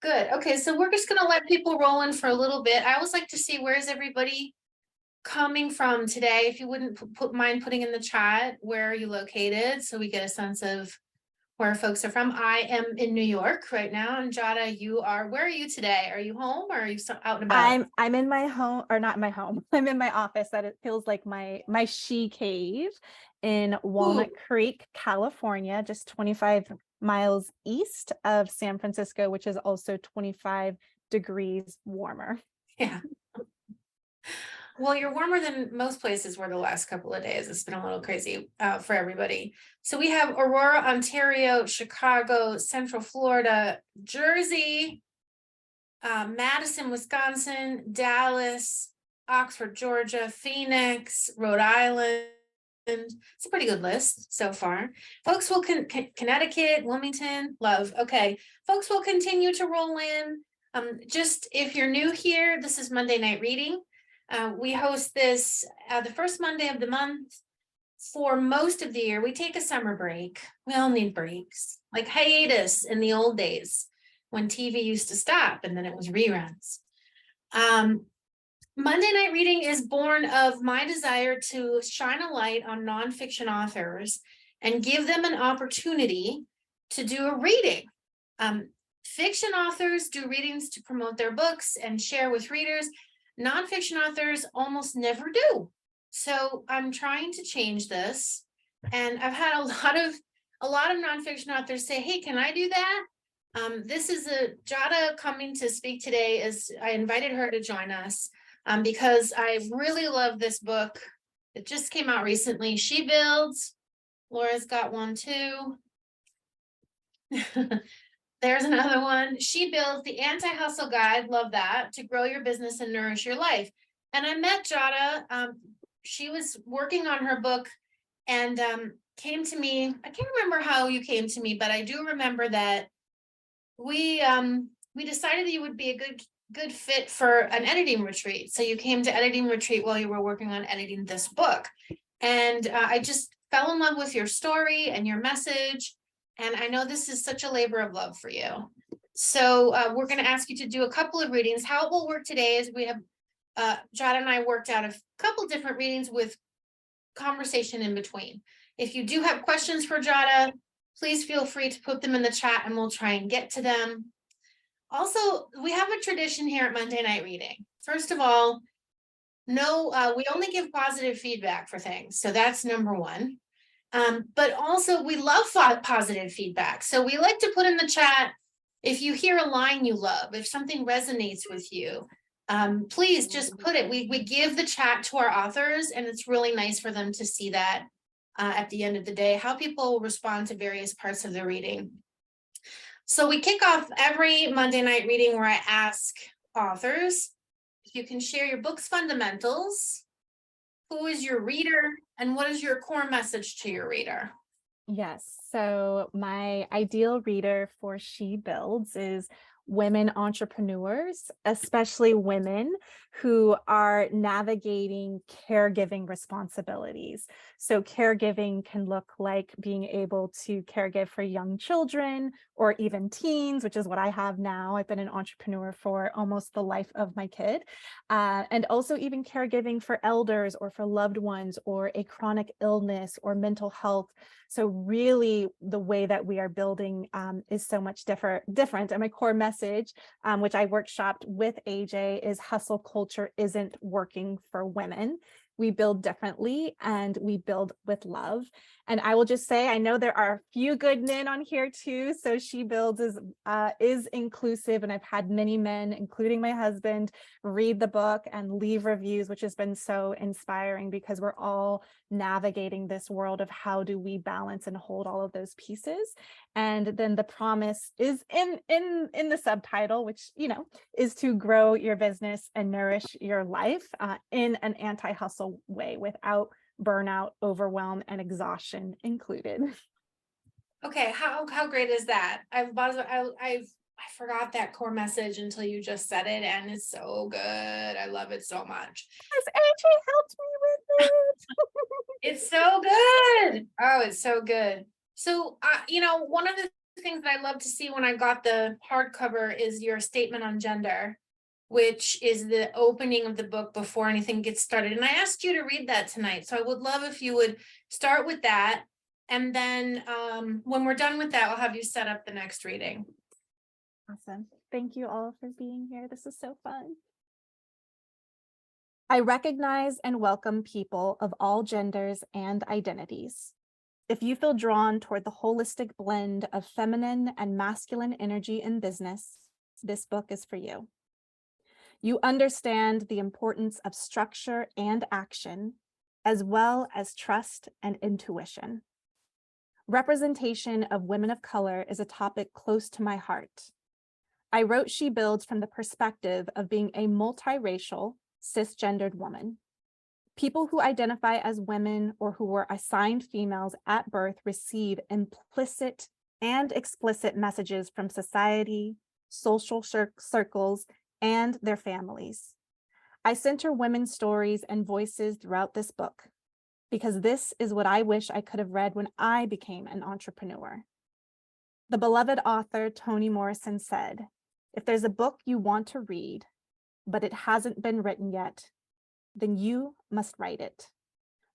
Good. Okay, so we're just gonna let people roll in for a little bit. I always like to see where's everybody coming from today. If you wouldn't mind putting in the chat, where are you located? So we get a sense of where folks are from. I am in New York right now, and Jadah, where are you today? Are you home or are you out and about? I'm in my home, or not my home. I'm in my office that it feels like my she cave in Ooh, Walnut Creek, California, just 25 miles east of San Francisco, which is also 25 degrees warmer. yeah. Well, you're warmer than most places were the last couple of days. It's been a little crazy for everybody. So we have Aurora, Ontario, Chicago, Central Florida, Jersey, Madison, Wisconsin, Dallas, Oxford, Georgia, Phoenix, Rhode Island. It's a pretty good list so far. Folks will Connecticut, Wilmington, love. Okay, folks will continue to roll in. Just if you're new here, this is Monday Night Reading. We host this the first Monday of the month. For most of the year, we take a summer break. We all need breaks, like hiatus in the old days when TV used to stop and then it was reruns. Monday Night Reading is born of my desire to shine a light on nonfiction authors and give them an opportunity to do a reading. Fiction authors do readings to promote their books and share with readers. Nonfiction authors almost never do. So I'm trying to change this. And I've had a lot of nonfiction authors say, hey, can I do that? This is Jadah coming to speak today. I invited her to join us because I really love this book. It just came out recently. She Builds. Laura's got one too. There's another one. She Builds, the Anti-Hustle Guide. Love that. To grow your business and nourish your life. And I met Jadah. She was working on her book and came to me. I can't remember how you came to me, but I do remember that we decided that you would be a good fit for an editing retreat. So you came to editing retreat while you were working on editing this book. And I just fell in love with your story and your message. And I know this is such a labor of love for you. So we're going to ask you to do a couple of readings. How it will work today is we have Jadah and I worked out a couple different readings with conversation in between. If you do have questions for Jadah, please feel free to put them in the chat and we'll try and get to them. Also, we have a tradition here at Monday Night Reading. First of all, we only give positive feedback for things. So that's number one. But also we love positive feedback. So we like to put in the chat, if you hear a line you love, if something resonates with you, please just put it. We give the chat to our authors and it's really nice for them to see that at the end of the day, how people respond to various parts of the reading. So we kick off every Monday Night Reading where I ask authors if you can share your book's fundamentals, who is your reader, and what is your core message to your reader? Yes. So my ideal reader for She Builds is women entrepreneurs, especially women who are navigating caregiving responsibilities. So caregiving can look like being able to caregive for young children or even teens, which is what I have now. I've been an entrepreneur for almost the life of my kid. And also even caregiving for elders or for loved ones or a chronic illness or mental health. So really the way that we are building is so much different. And my core message, which I workshopped with AJ, is hustle culture isn't working for women. We build differently and we build with love. And I will just say, I know there are a few good men on here too. So She Builds is inclusive. And I've had many men, including my husband, read the book and leave reviews, which has been so inspiring because we're all navigating this world of how do we balance and hold all of those pieces. And then the promise is in the subtitle, which, you know, is to grow your business and nourish your life in an anti-hustle way without burnout, overwhelm, and exhaustion included. Okay, how great is that? I forgot that core message until you just said it, and it's so good. I love it so much. Yes, AJ helped me with it. It's so good. Oh, it's so good. So, you know, one of the things that I love to see when I got the hardcover is your statement on gender, which is the opening of the book before anything gets started. And I asked you to read that tonight. So I would love if you would start with that. And then when we're done with that, I'll have you set up the next reading. Awesome. Thank you all for being here. This is so fun. I recognize and welcome people of all genders and identities. If you feel drawn toward the holistic blend of feminine and masculine energy in business, this book is for you. You understand the importance of structure and action, as well as trust and intuition. Representation of women of color is a topic close to my heart. I wrote She Builds from the perspective of being a multiracial, cisgendered woman. People who identify as women or who were assigned females at birth receive implicit and explicit messages from society, social circles, and their families. I center women's stories and voices throughout this book because this is what I wish I could have read when I became an entrepreneur. The beloved author Toni Morrison said, "If there's a book you want to read, but it hasn't been written yet, then you must write it.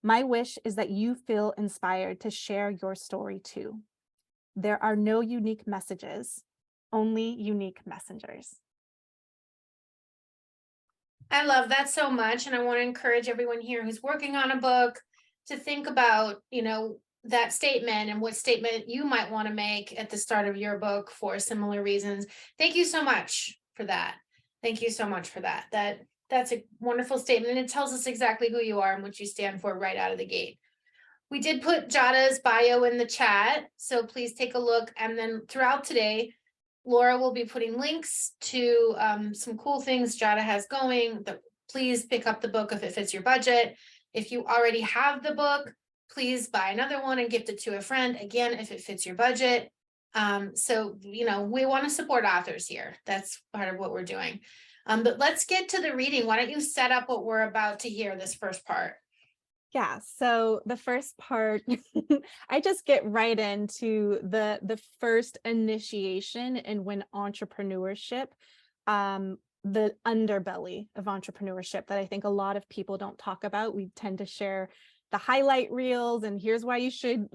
My wish is that you feel inspired to share your story too. There are no unique messages, only unique messengers." I love that so much. And I want to encourage everyone here who's working on a book to think about, that statement and what statement you might want to make at the start of your book for similar reasons. Thank you so much for that. Thank you so much for that. That's a wonderful statement. And it tells us exactly who you are and what you stand for right out of the gate. We did put Jadah's bio in the chat, so please take a look. And then throughout today, Laura will be putting links to some cool things Jadah has going. Please pick up the book if it fits your budget. If you already have the book, please buy another one and gift it to a friend. Again, if it fits your budget. So, we want to support authors here. That's part of what we're doing. But let's get to the reading. Why don't you set up what we're about to hear, this first part? Yeah, so the first part, I just get right into the first initiation and when entrepreneurship, the underbelly of entrepreneurship that I think a lot of people don't talk about. We tend to share the highlight reels and here's why you should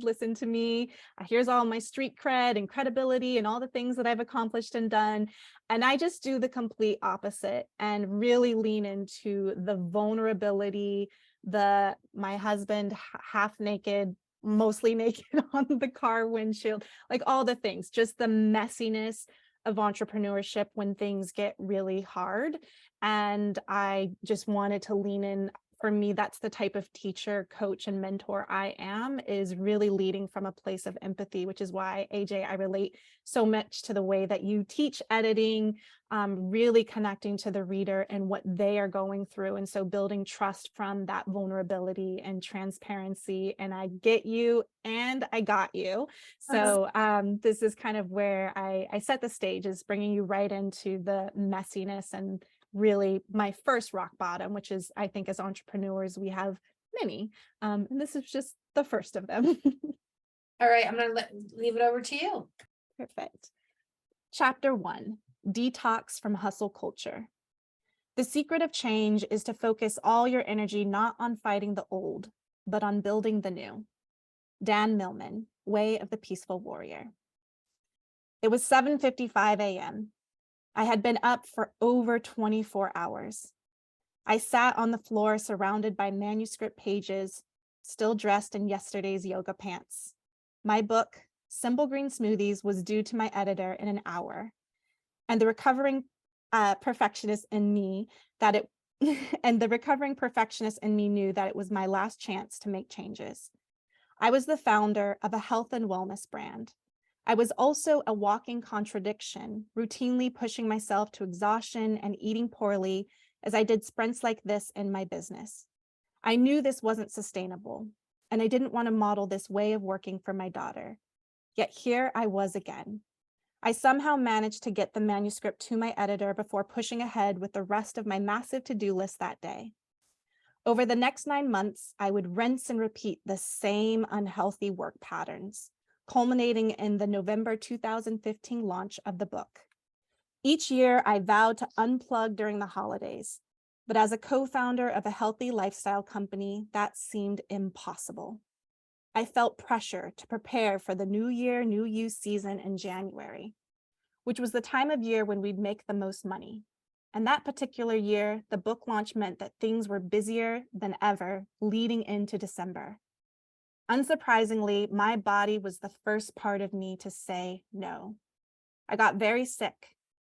listen to me. Here's all my street cred and credibility and all the things that I've accomplished and done. And I just do the complete opposite and really lean into the vulnerability, my husband half naked, mostly naked on the car windshield, like all the things, just the messiness of entrepreneurship when things get really hard. And I just wanted to lean in. For me, that's the type of teacher, coach, and mentor I am, is really leading from a place of empathy, which is why, AJ, I relate so much to the way that you teach editing, really connecting to the reader and what they are going through. And so building trust from that vulnerability and transparency. And I get you and I got you. So this is kind of where I set the stage, is bringing you right into the messiness and really my first rock bottom, which is, I think as entrepreneurs, we have many. And this is just the first of them. All right, I'm going to leave it over to you. Perfect. Chapter 1, Detox from Hustle Culture. The secret of change is to focus all your energy not on fighting the old, but on building the new. Dan Millman, Way of the Peaceful Warrior. It was 7:55 a.m. I had been up for over 24 hours. I sat on the floor surrounded by manuscript pages, still dressed in yesterday's yoga pants. My book, Simple Green Smoothies, was due to my editor in an hour. And the recovering perfectionist in me knew that it was my last chance to make changes. I was the founder of a health and wellness brand. I was also a walking contradiction, routinely pushing myself to exhaustion and eating poorly as I did sprints like this in my business. I knew this wasn't sustainable, and I didn't want to model this way of working for my daughter. Yet here I was again. I somehow managed to get the manuscript to my editor before pushing ahead with the rest of my massive to-do list that day. Over the next 9 months, I would rinse and repeat the same unhealthy work patterns. culminating in the November 2015 launch of the book. Each year, I vowed to unplug during the holidays, but as a co-founder of a healthy lifestyle company, that seemed impossible. I felt pressure to prepare for the New Year, New You season in January, which was the time of year when we'd make the most money. And that particular year, the book launch meant that things were busier than ever leading into December. Unsurprisingly, my body was the first part of me to say no. I got very sick,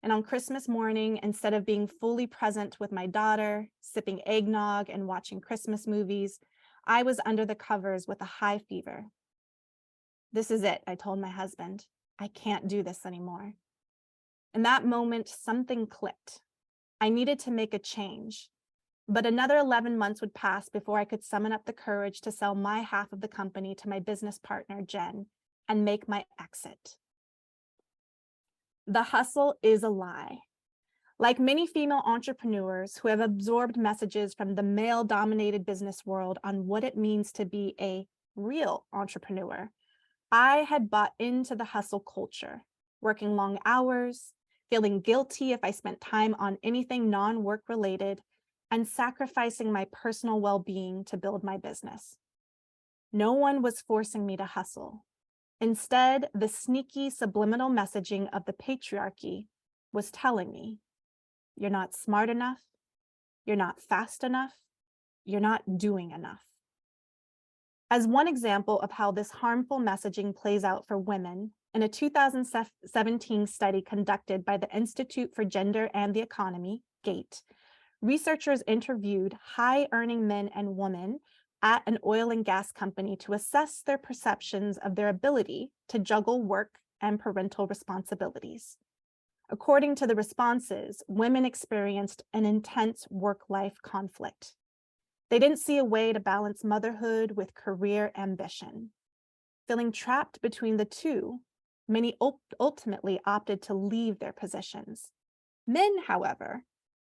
and on Christmas morning, instead of being fully present with my daughter, sipping eggnog and watching Christmas movies, I was under the covers with a high fever. This is it, I told my husband. I can't do this anymore. In that moment, something clicked. I needed to make a change, but another 11 months would pass before I could summon up the courage to sell my half of the company to my business partner, Jen, and make my exit. The hustle is a lie. Like many female entrepreneurs who have absorbed messages from the male-dominated business world on what it means to be a real entrepreneur, I had bought into the hustle culture, working long hours, feeling guilty if I spent time on anything non-work related, and sacrificing my personal well-being to build my business. No one was forcing me to hustle. Instead, the sneaky subliminal messaging of the patriarchy was telling me, you're not smart enough, you're not fast enough, you're not doing enough. As one example of how this harmful messaging plays out for women, in a 2017 study conducted by the Institute for Gender and the Economy, GATE, researchers interviewed high-earning men and women at an oil and gas company to assess their perceptions of their ability to juggle work and parental responsibilities. According to the responses, women experienced an intense work-life conflict. They didn't see a way to balance motherhood with career ambition. Feeling trapped between the two, many ultimately opted to leave their positions. Men, however,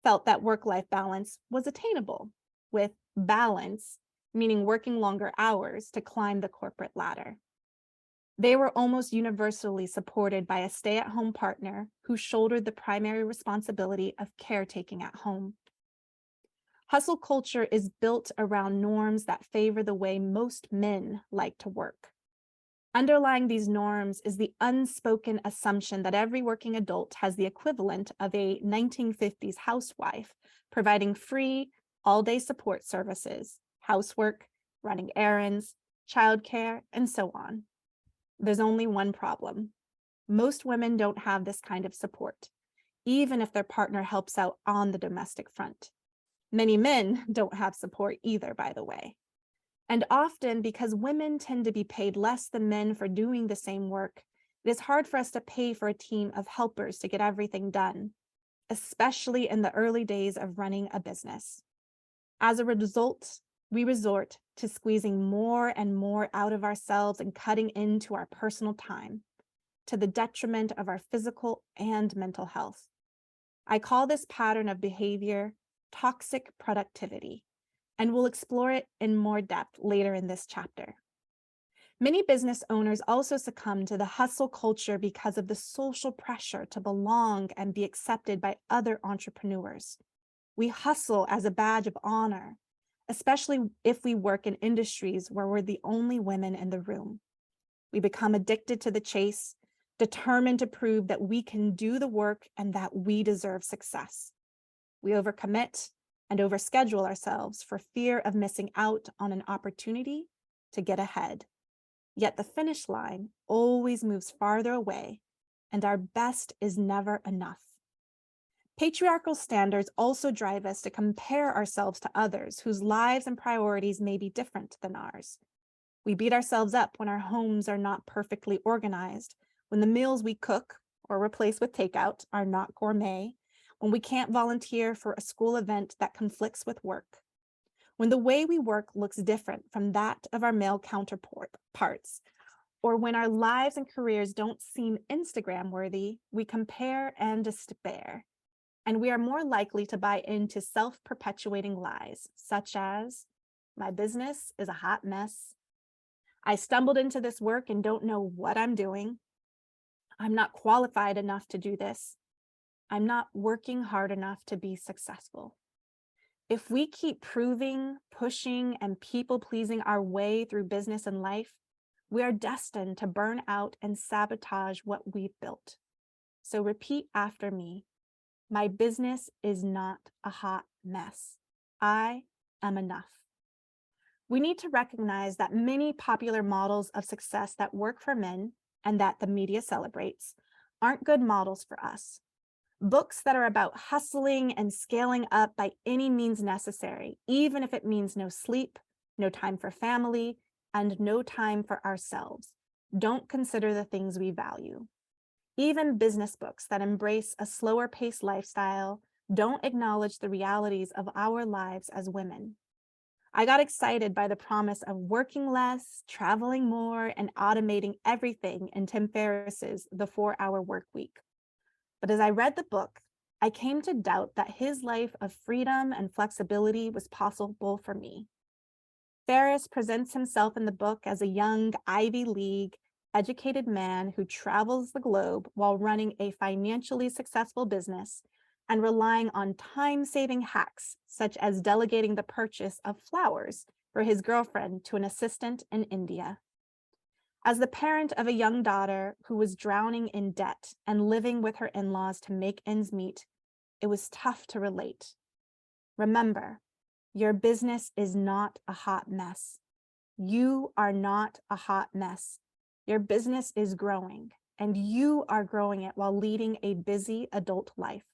felt that work-life balance was attainable, with balance meaning working longer hours to climb the corporate ladder. They were almost universally supported by a stay-at-home partner who shouldered the primary responsibility of caretaking at home. Hustle culture is built around norms that favor the way most men like to work. Underlying these norms is the unspoken assumption that every working adult has the equivalent of a 1950s housewife, providing free, all-day support services, housework, running errands, childcare, and so on. There's only one problem. Most women don't have this kind of support, even if their partner helps out on the domestic front. Many men don't have support either, by the way. And often, because women tend to be paid less than men for doing the same work, it is hard for us to pay for a team of helpers to get everything done, especially in the early days of running a business. As a result, we resort to squeezing more and more out of ourselves and cutting into our personal time, to the detriment of our physical and mental health. I call this pattern of behavior toxic productivity, and we'll explore it in more depth later in this chapter. Many business owners also succumb to the hustle culture because of the social pressure to belong and be accepted by other entrepreneurs. We hustle as a badge of honor, especially if we work in industries where we're the only women in the room. We become addicted to the chase, determined to prove that we can do the work and that we deserve success. We overcommit and overschedule ourselves for fear of missing out on an opportunity to get ahead. Yet the finish line always moves farther away, and our best is never enough. Patriarchal standards also drive us to compare ourselves to others whose lives and priorities may be different than ours. We beat ourselves up when our homes are not perfectly organized, when the meals we cook or replace with takeout are not gourmet, when we can't volunteer for a school event that conflicts with work, when the way we work looks different from that of our male counterparts, or when our lives and careers don't seem Instagram worthy, we compare and despair. And we are more likely to buy into self-perpetuating lies, such as, my business is a hot mess, I stumbled into this work and don't know what I'm doing. I'm not qualified enough to do this. I'm not working hard enough to be successful. If we keep proving, pushing, and people-pleasing our way through business and life, we are destined to burn out and sabotage what we've built. So repeat after me. My business is not a hot mess. I am enough. We need to recognize that many popular models of success that work for men and that the media celebrates aren't good models for us. Books that are about hustling and scaling up by any means necessary, even if it means no sleep, no time for family, and no time for ourselves, don't consider the things we value. Even business books that embrace a slower paced lifestyle don't acknowledge the realities of our lives as women. I got excited by the promise of working less, traveling more, and automating everything in Tim Ferriss's The 4-Hour Work Week. But as I read the book, I came to doubt that his life of freedom and flexibility was possible for me. Ferriss presents himself in the book as a young Ivy League educated man who travels the globe while running a financially successful business and relying on time-saving hacks, such as delegating the purchase of flowers for his girlfriend to an assistant in India. As the parent of a young daughter who was drowning in debt and living with her in-laws to make ends meet, it was tough to relate. Remember, your business is not a hot mess. You are not a hot mess. Your business is growing, and you are growing it while leading a busy adult life.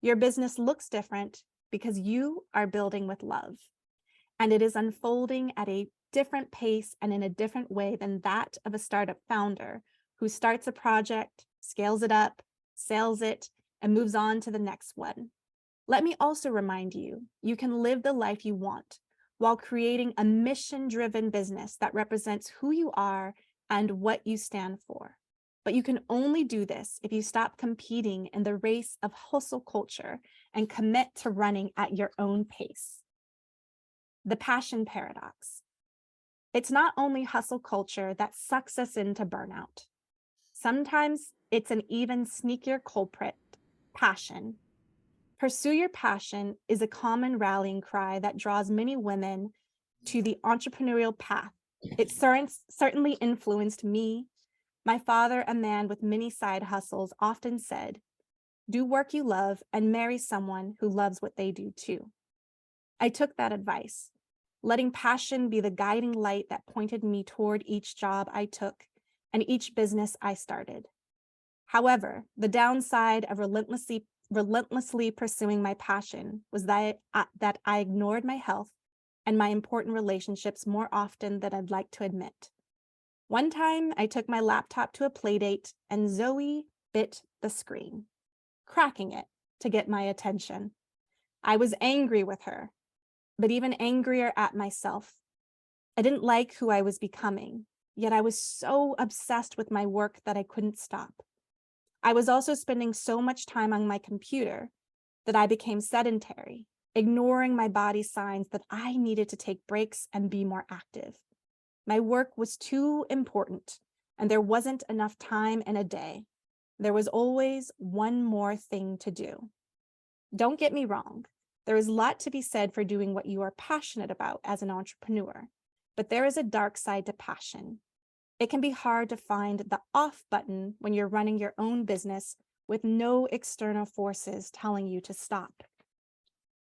Your business looks different because you are building with love, and it is unfolding at a different pace and in a different way than that of a startup founder who starts a project, scales it up, sells it, and moves on to the next one. Let me also remind you, you can live the life you want while creating a mission-driven business that represents who you are and what you stand for. But you can only do this if you stop competing in the race of hustle culture and commit to running at your own pace. The passion paradox. It's not only hustle culture that sucks us into burnout. Sometimes it's an even sneakier culprit, passion. Pursue your passion is a common rallying cry that draws many women to the entrepreneurial path. It certainly influenced me. My father, a man with many side hustles, often said, "Do work you love and marry someone who loves what they do too." I took that advice, letting passion be the guiding light that pointed me toward each job I took and each business I started. However, the downside of relentlessly pursuing my passion was that I ignored my health and my important relationships more often than I'd like to admit. One time, I took my laptop to a playdate and Zoe bit the screen, cracking it to get my attention. I was angry with her, but even angrier at myself. I didn't like who I was becoming, yet I was so obsessed with my work that I couldn't stop. I was also spending so much time on my computer that I became sedentary, ignoring my body's signs that I needed to take breaks and be more active. My work was too important, and there wasn't enough time in a day. There was always one more thing to do. Don't get me wrong. There is a lot to be said for doing what you are passionate about as an entrepreneur, but there is a dark side to passion. It can be hard to find the off button when you're running your own business with no external forces telling you to stop.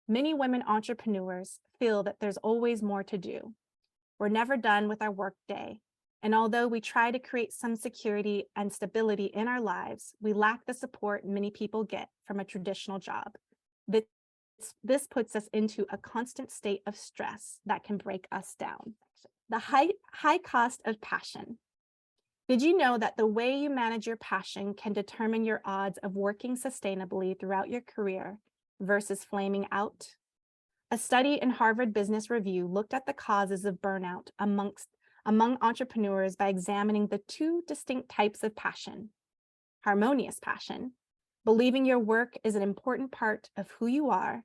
Many women entrepreneurs feel that there's always more to do. We're never done with our work day, and although we try to create some security and stability in our lives, we lack the support many people get from a traditional job. This puts us into a constant state of stress that can break us down. The high cost of passion. Did you know that the way you manage your passion can determine your odds of working sustainably throughout your career versus flaming out? A study in Harvard Business Review looked at the causes of burnout among entrepreneurs by examining the two distinct types of passion. Harmonious passion, believing your work is an important part of who you are,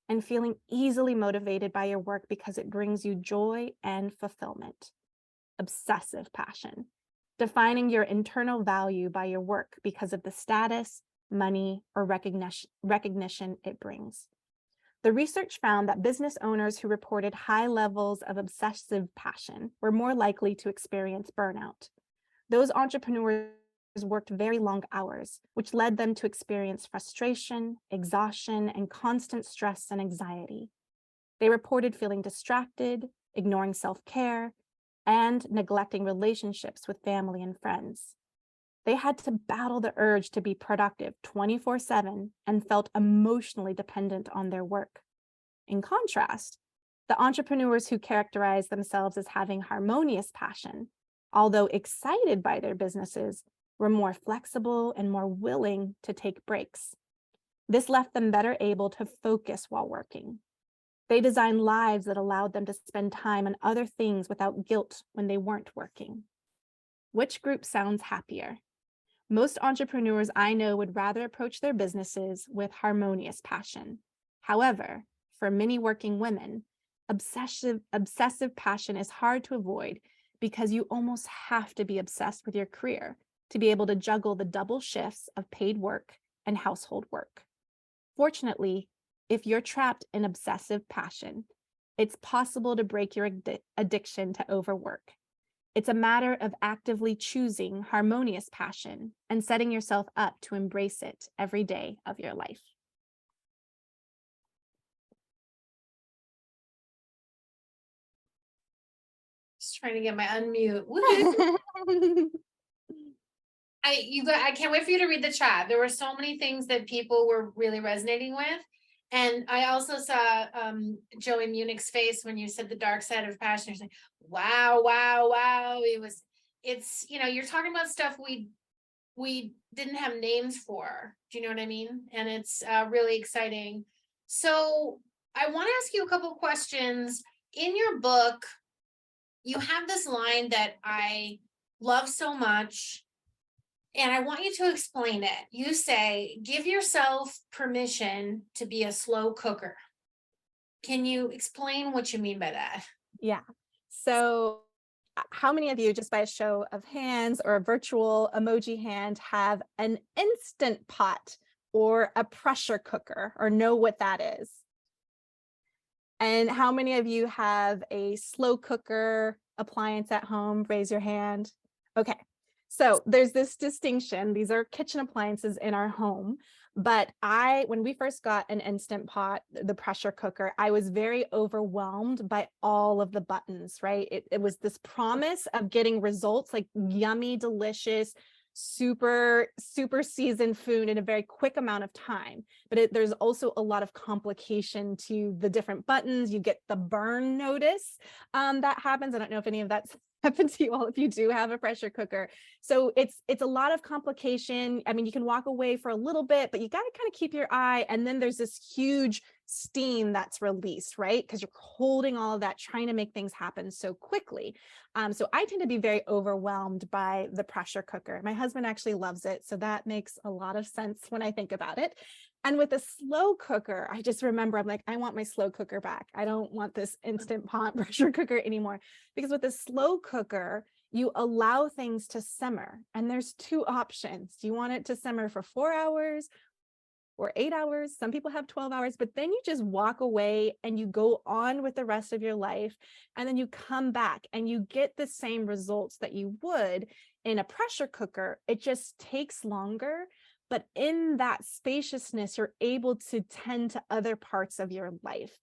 and feeling easily motivated by your work because it brings you joy and fulfillment. obsessive passion, defining your internal value by your work because of the status, money, or recognition it brings. The research found that business owners who reported high levels of obsessive passion were more likely to experience burnout. Those entrepreneurs worked very long hours, which led them to experience frustration, exhaustion, and constant stress and anxiety. They reported feeling distracted, ignoring self-care, and neglecting relationships with family and friends. They had to battle the urge to be productive 24/7 and felt emotionally dependent on their work. In contrast, the entrepreneurs who characterize themselves as having harmonious passion, although excited by their businesses, were more flexible and more willing to take breaks. This left them better able to focus while working. They designed lives that allowed them to spend time on other things without guilt when they weren't working. Which group sounds happier? Most entrepreneurs I know would rather approach their businesses with harmonious passion. However, for many working women, obsessive passion is hard to avoid because you almost have to be obsessed with your career to be able to juggle the double shifts of paid work and household work. Fortunately, if you're trapped in obsessive passion, it's possible to break your addiction to overwork. It's a matter of actively choosing harmonious passion and setting yourself up to embrace it every day of your life. Just trying to get my unmute. Woohoo. I can't wait for you to read the chat. There were so many things that people were really resonating with. And I also saw Joey Munich's face when you said the dark side of passion. You're like, wow, wow, wow. It's, you're talking about stuff we didn't have names for. Do you know what I mean? And it's really exciting. So I want to ask you a couple of questions. In your book, you have this line that I love so much, and I want you to explain it. You say, give yourself permission to be a slow cooker. Can you explain what you mean by that? Yeah. So how many of you, just by a show of hands or a virtual emoji hand, have an Instant Pot or a pressure cooker or know what that is? And how many of you have a slow cooker appliance at home? Raise your hand. Okay. So there's this distinction. These are kitchen appliances in our home. But when we first got an Instant Pot, the pressure cooker, I was very overwhelmed by all of the buttons, right? It was this promise of getting results, like yummy, delicious, super seasoned food in a very quick amount of time. But there's also a lot of complication to the different buttons. You get the burn notice that happens. I don't know if any of that's happened to you all if you do have a pressure cooker. So it's a lot of complication. I mean, you can walk away for a little bit, but you got to kind of keep your eye. And then there's this huge steam that's released, right? Because you're holding all of that, trying to make things happen so quickly. So I tend to be very overwhelmed by the pressure cooker. My husband actually loves it, so that makes a lot of sense when I think about it. And with a slow cooker, I just remember, I'm like, I want my slow cooker back. I don't want this Instant Pot pressure cooker anymore. Because with a slow cooker, you allow things to simmer. And there's two options. Do you want it to simmer for 4 hours or 8 hours? Some people have 12 hours, but then you just walk away and you go on with the rest of your life. And then you come back and you get the same results that you would in a pressure cooker. It just takes longer. But in that spaciousness, you're able to tend to other parts of your life.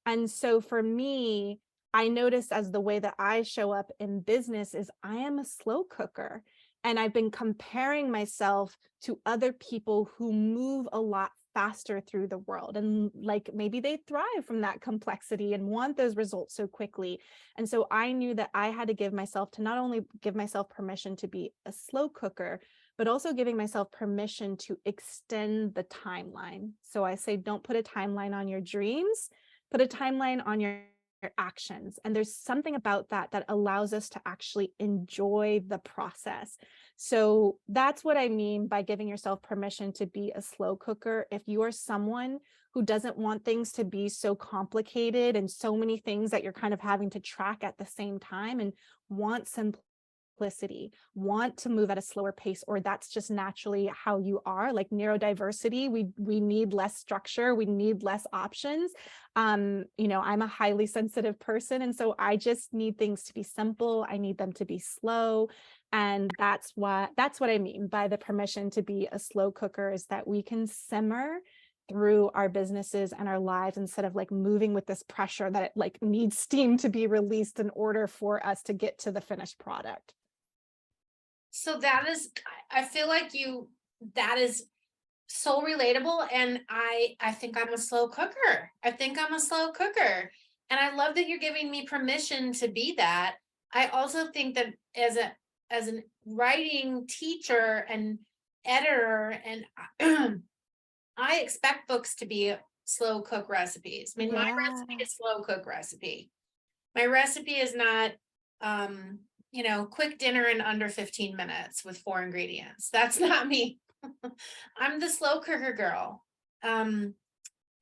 And so for me, I notice as the way that I show up in business is I am a slow cooker. And I've been comparing myself to other people who move a lot faster through the world. And like maybe they thrive from that complexity and want those results so quickly. And so I knew that I had to not only give myself permission to be a slow cooker, but also giving myself permission to extend the timeline. So I say, don't put a timeline on your dreams, put a timeline on your actions. And there's something about that allows us to actually enjoy the process. So that's what I mean by giving yourself permission to be a slow cooker. If you are someone who doesn't want things to be so complicated and so many things that you're kind of having to track at the same time, and want simplicity, want to move at a slower pace, or that's just naturally how you are. Like neurodiversity, we need less structure, we need less options. You know, I'm a highly sensitive person, and so I just need things to be simple. I need them to be slow. And that's what I mean by the permission to be a slow cooker, is that we can simmer through our businesses and our lives instead of like moving with this pressure that it like needs steam to be released in order for us to get to the finished product. So that is, I feel like that is so relatable. And I think I'm a slow cooker. I think I'm a slow cooker. And I love that you're giving me permission to be that. I also think that as a writing teacher and editor, and I expect books to be slow cook recipes. I mean, my recipe is slow cook recipe. My recipe is not, you know, quick dinner in under 15 minutes with 4 ingredients. That's not me. I'm the slow cooker girl.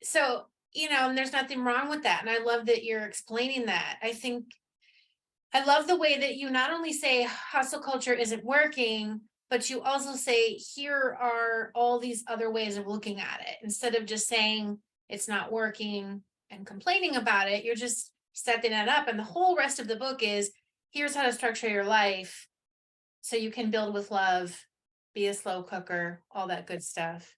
So, you know, and there's nothing wrong with that. And I love that you're explaining that. I love the way that you not only say hustle culture isn't working, but you also say, here are all these other ways of looking at it. Instead of just saying it's not working and complaining about it, you're just setting it up. And the whole rest of the book is, here's how to structure your life so you can build with love, be a slow cooker, all that good stuff.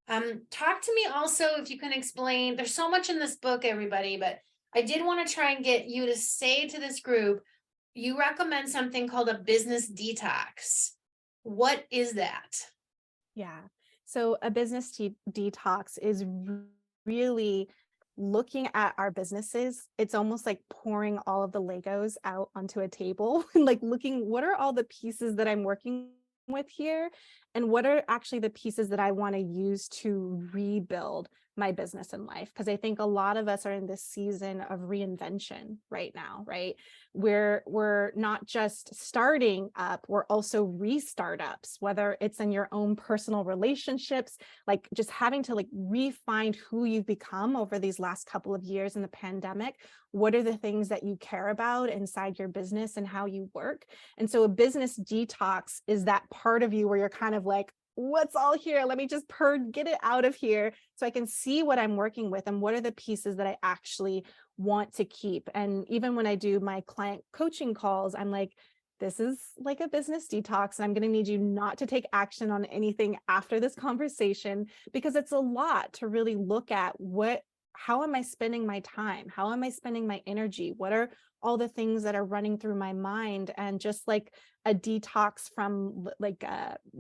Talk to me also, if you can explain, there's so much in this book, everybody, but I did want to try and get you to say to this group, you recommend something called a business detox. What is that? Yeah. So a business detox is really looking at our businesses. It's almost like pouring all of the Legos out onto a table and like looking, what are all the pieces that I'm working with here? And what are actually the pieces that I want to use to rebuild my business and life? Because I think a lot of us are in this season of reinvention right now, right? We're not just starting up, we're also restart-ups, whether it's in your own personal relationships, like just having to like refine who you've become over these last couple of years in the pandemic. What are the things that you care about inside your business and how you work? And so a business detox is that part of you where you're kind of like, what's all here? Let me just get it out of here so I can see what I'm working with and what are the pieces that I actually want to keep. And even when I do my client coaching calls, I'm like, this is like a business detox, and I'm going to need you not to take action on anything after this conversation, because it's a lot to really look at how am I spending my time? How am I spending my energy? What are all the things that are running through my mind? And just like a detox from like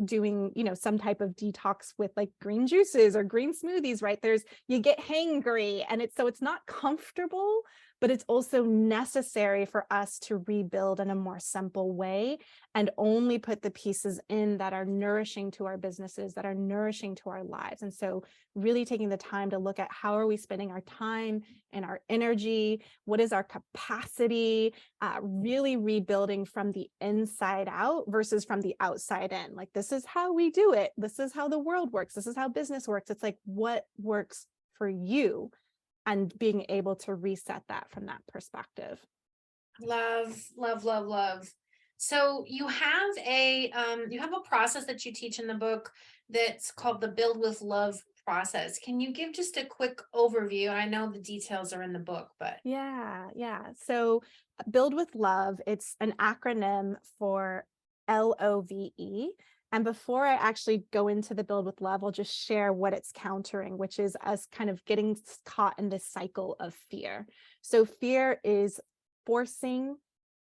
doing, you know, some type of detox with like green juices or green smoothies, right? You get hangry, and it's not comfortable, but it's also necessary for us to rebuild in a more simple way and only put the pieces in that are nourishing to our businesses, that are nourishing to our lives. And so really taking the time to look at how are we spending our time and our energy? What is our capacity? Really rebuilding from the inside out versus from the outside in. Like, this is how we do it. This is how the world works. This is how business works. It's like, what works for you? And being able to reset that from that perspective. Love, love, love, love. So you have a process that you teach in the book that's called the Build with Love process. Can you give just a quick overview? I know the details are in the book, but Yeah. So Build with Love, it's an acronym for LOVE. And before I actually go into the Build with Love, I'll just share what it's countering, which is us kind of getting caught in this cycle of fear. So fear is forcing,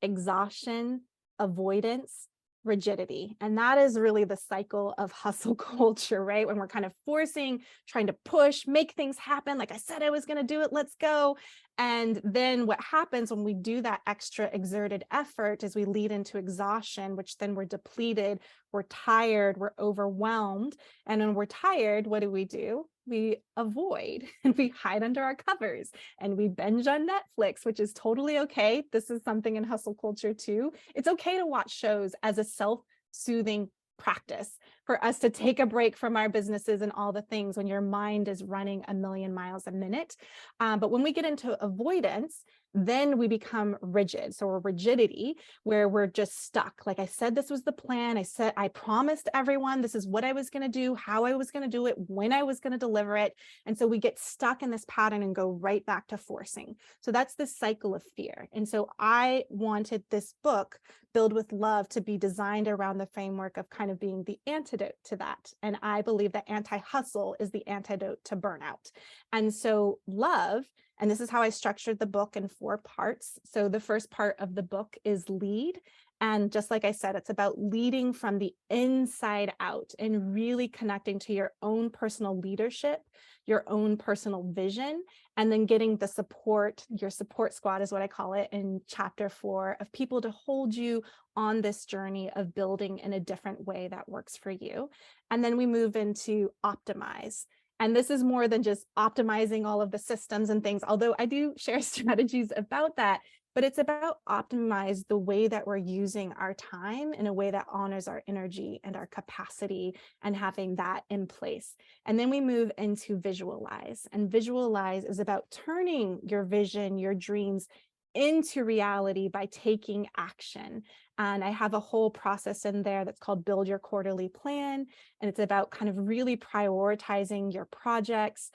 exhaustion, avoidance, rigidity. And that is really the cycle of hustle culture, right? When we're kind of forcing, trying to push, make things happen. Like I said, I was going to do it. Let's go. And then what happens when we do that extra exerted effort is we lead into exhaustion, which then we're depleted, we're tired, we're overwhelmed. And when we're tired, what do? We avoid and we hide under our covers and we binge on Netflix, which is totally okay. This is something in hustle culture too. It's okay to watch shows as a self-soothing practice for us to take a break from our businesses and all the things when your mind is running a million miles a minute. But when we get into avoidance, then we become rigid. So we're rigidity, where we're just stuck. Like I said, this was the plan. I promised everyone this is what I was going to do, how I was going to do it, when I was going to deliver it. And so we get stuck in this pattern and go right back to forcing. So that's the cycle of fear. And so I wanted this book, Build with Love, to be designed around the framework of kind of being the antidote to that. And I believe that anti-hustle is the antidote to burnout. And so love, and this is how I structured the book in 4 parts. So the first part of the book is lead. And just like I said, it's about leading from the inside out and really connecting to your own personal leadership, your own personal vision, and then getting the support, your support squad is what I call it in chapter 4, of people to hold you on this journey of building in a different way that works for you. And then we move into optimize. And this is more than just optimizing all of the systems and things, although I do share strategies about that, but it's about optimize the way that we're using our time in a way that honors our energy and our capacity, and having that in place. And then we move into visualize, and visualize is about turning your vision, your dreams into reality by taking action. And I have a whole process in there that's called Build Your Quarterly Plan. And it's about kind of really prioritizing your projects,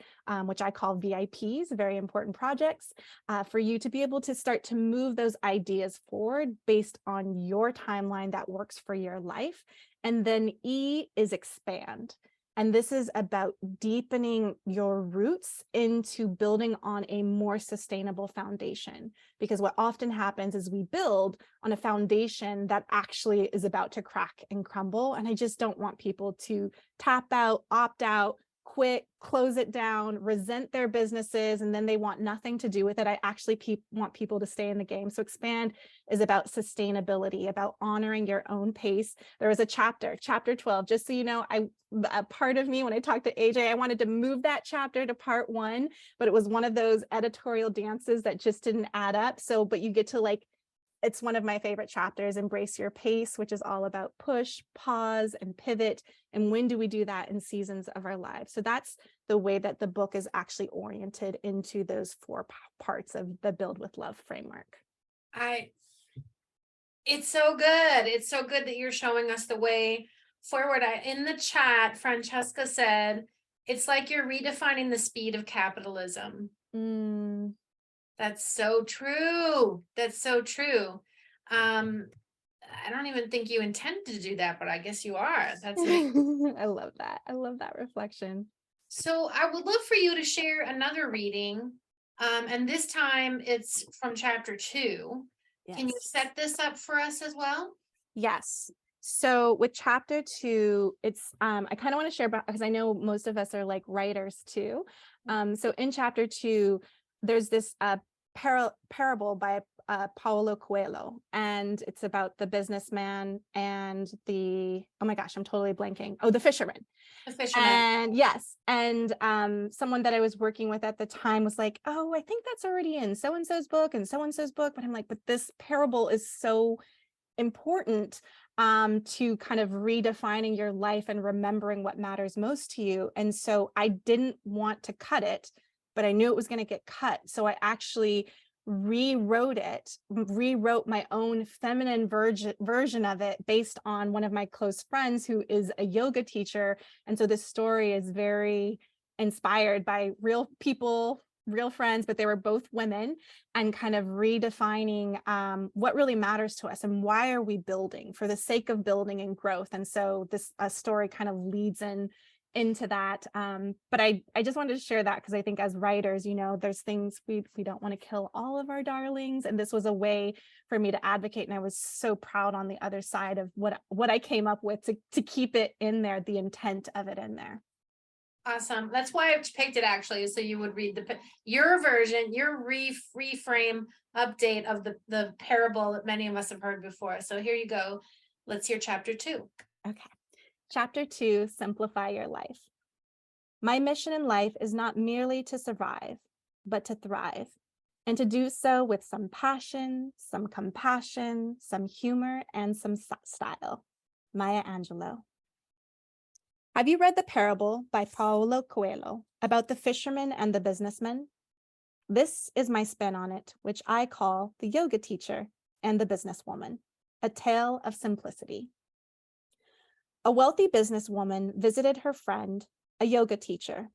which I call VIPs, very important projects, for you to be able to start to move those ideas forward based on your timeline that works for your life. And then E is expand. And this is about deepening your roots into building on a more sustainable foundation. Because what often happens is we build on a foundation that actually is about to crack and crumble. And I just don't want people to tap out, opt out, quit, close it down, resent their businesses, and then they want nothing to do with it. I actually want people to stay in the game. So expand is about sustainability, about honoring your own pace. There was a chapter 12, just so you know, a part of me when I talked to AJ, I wanted to move that chapter to part 1, but it was one of those editorial dances that just didn't add up. So, but you get to it's one of my favorite chapters, Embrace Your Pace, which is all about push, pause, and pivot. And when do we do that in seasons of our lives? So that's the way that the book is actually oriented into those 4 parts of the Build with Love framework. It's so good. It's so good that you're showing us the way forward. In the chat, Francesca said, it's like you're redefining the speed of capitalism. That's so true. That's so true. I don't even think you intend to do that, but I guess you are. That's amazing. I love that. I love that reflection. So I would love for you to share another reading. And this time it's from chapter 2. Yes. Can you set this up for us as well? Yes. So with chapter 2, it's I kind of want to share about, because I know most of us are like writers too. So in chapter 2, there's this parable by Paulo Coelho, and it's about the businessman and the, oh my gosh, I'm totally blanking. Oh, the fisherman. The fisherman. And yes, and someone that I was working with at the time was like, oh, I think that's already in so-and-so's book and so-and-so's book. But I'm like, but this parable is so important to kind of redefining your life and remembering what matters most to you. And so I didn't want to cut it, but I knew it was going to get cut. So I actually rewrote my own feminine version of it based on one of my close friends who is a yoga teacher. And so this story is very inspired by real people, real friends, but they were both women, and kind of redefining what really matters to us and why are we building for the sake of building and growth. And so this story kind of leads into that. But I just wanted to share that because I think as writers, you know, there's things we don't want to kill all of our darlings. And this was a way for me to advocate. And I was so proud on the other side of what I came up with to keep it in there, the intent of it in there. Awesome. That's why I picked it, actually, so you would read your version, your reframe update of the parable that many of us have heard before. So here you go. Let's hear chapter 2. Okay. Chapter 2, Simplify Your Life. My mission in life is not merely to survive, but to thrive, and to do so with some passion, some compassion, some humor, and some style. Maya Angelou. Have you read the parable by Paulo Coelho about the fisherman and the businessman? This is my spin on it, which I call The Yoga Teacher and the Businesswoman, a tale of simplicity. A wealthy businesswoman visited her friend, a yoga teacher,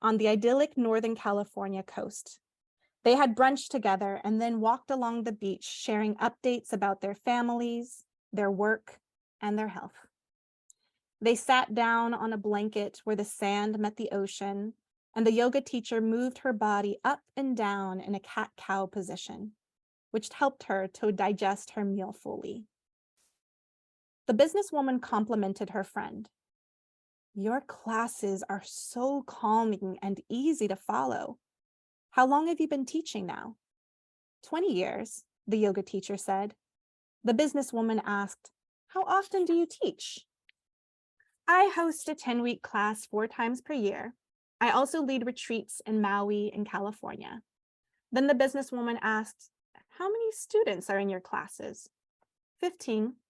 on the idyllic Northern California coast. They had brunch together and then walked along the beach, sharing updates about their families, their work, and their health. They sat down on a blanket where the sand met the ocean, and the yoga teacher moved her body up and down in a cat-cow position, which helped her to digest her meal fully. The businesswoman complimented her friend. "Your classes are so calming and easy to follow. How long have you been teaching now?" 20 years, the yoga teacher said. The businesswoman asked, "How often do you teach?" "I host a 10-week class 4 times per year. I also lead retreats in Maui in California." Then the businesswoman asked, "How many students are in your classes?" 15.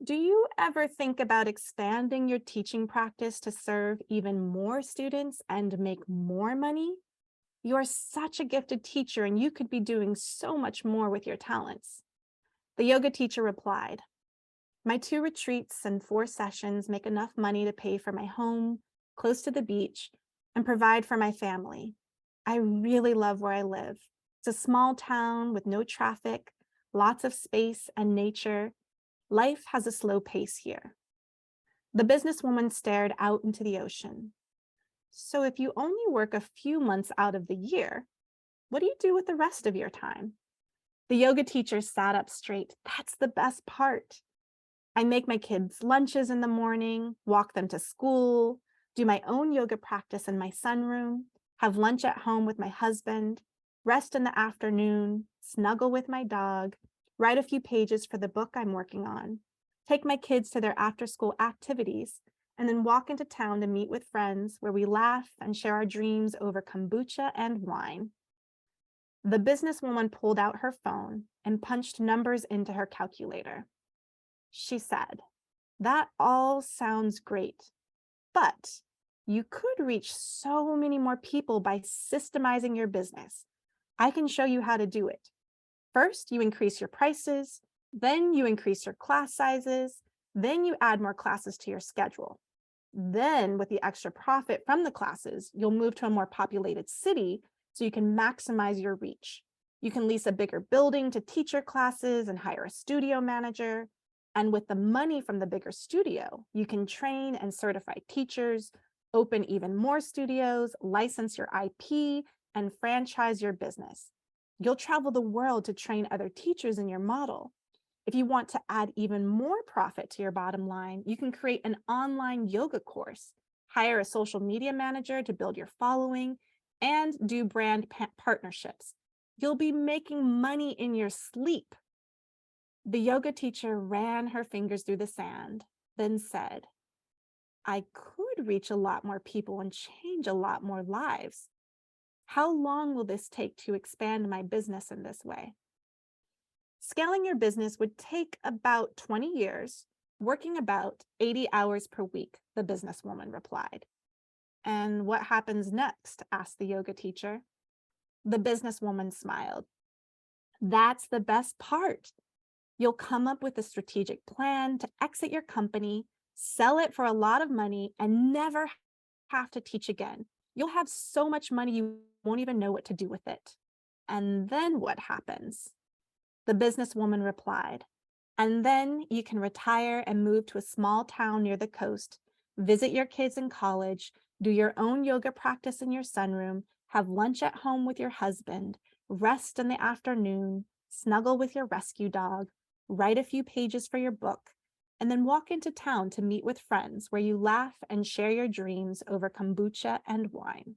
"Do you ever think about expanding your teaching practice to serve even more students and make more money? You are such a gifted teacher and you could be doing so much more with your talents." The yoga teacher replied, "My 2 retreats and 4 sessions make enough money to pay for my home, close to the beach, and provide for my family. I really love where I live. It's a small town with no traffic, lots of space and nature. Life has a slow pace here." The businesswoman stared out into the ocean. "So if you only work a few months out of the year, what do you do with the rest of your time?" The yoga teacher sat up straight. "That's the best part. I make my kids lunches in the morning, walk them to school, do my own yoga practice in my sunroom, have lunch at home with my husband, rest in the afternoon, snuggle with my dog, write a few pages for the book I'm working on, take my kids to their after-school activities, and then walk into town to meet with friends where we laugh and share our dreams over kombucha and wine." The businesswoman pulled out her phone and punched numbers into her calculator. She said, "That all sounds great, but you could reach so many more people by systemizing your business. I can show you how to do it. First, you increase your prices, then you increase your class sizes, then you add more classes to your schedule. Then, with the extra profit from the classes, you'll move to a more populated city so you can maximize your reach. You can lease a bigger building to teach your classes and hire a studio manager. And with the money from the bigger studio, you can train and certify teachers, open even more studios, license your IP, and franchise your business. You'll travel the world to train other teachers in your model. If you want to add even more profit to your bottom line, you can create an online yoga course, hire a social media manager to build your following, and do brand partnerships. You'll be making money in your sleep." The yoga teacher ran her fingers through the sand, then said, "I could reach a lot more people and change a lot more lives. How long will this take to expand my business in this way?" "Scaling your business would take about 20 years, working about 80 hours per week," the businesswoman replied. "And what happens next?" asked the yoga teacher. The businesswoman smiled. "That's the best part. You'll come up with a strategic plan to exit your company, sell it for a lot of money, and never have to teach again. You'll have so much money you won't even know what to do with it." "And then what happens?" The businesswoman replied, "And then you can retire and move to a small town near the coast, visit your kids in college, do your own yoga practice in your sunroom, have lunch at home with your husband, rest in the afternoon, snuggle with your rescue dog, write a few pages for your book, and then walk into town to meet with friends where you laugh and share your dreams over kombucha and wine."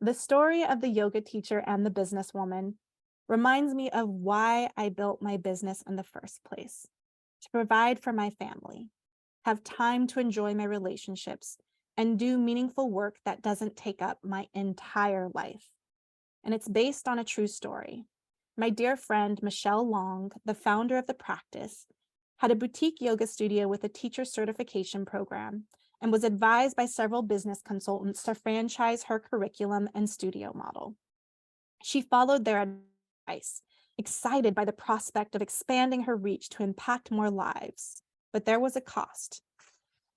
The story of the yoga teacher and the businesswoman reminds me of why I built my business in the first place: to provide for my family, have time to enjoy my relationships, and do meaningful work that doesn't take up my entire life. And it's based on a true story. My dear friend, Michelle Long, the founder of the practice, had a boutique yoga studio with a teacher certification program, and was advised by several business consultants to franchise her curriculum and studio model. She followed their advice, excited by the prospect of expanding her reach to impact more lives. But there was a cost.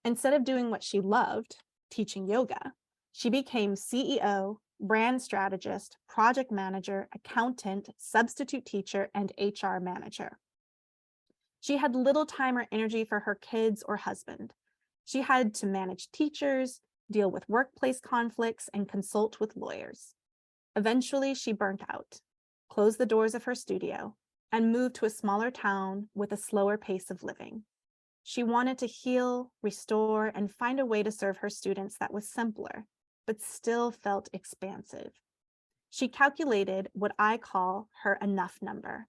Instead of doing what she loved, teaching yoga, she became CEO, brand strategist, project manager, accountant, substitute teacher, and HR manager. She had little time or energy for her kids or husband. She had to manage teachers, deal with workplace conflicts, and consult with lawyers. Eventually, she burnt out, closed the doors of her studio, and moved to a smaller town with a slower pace of living. She wanted to heal, restore, and find a way to serve her students that was simpler, but still felt expansive. She calculated what I call her enough number,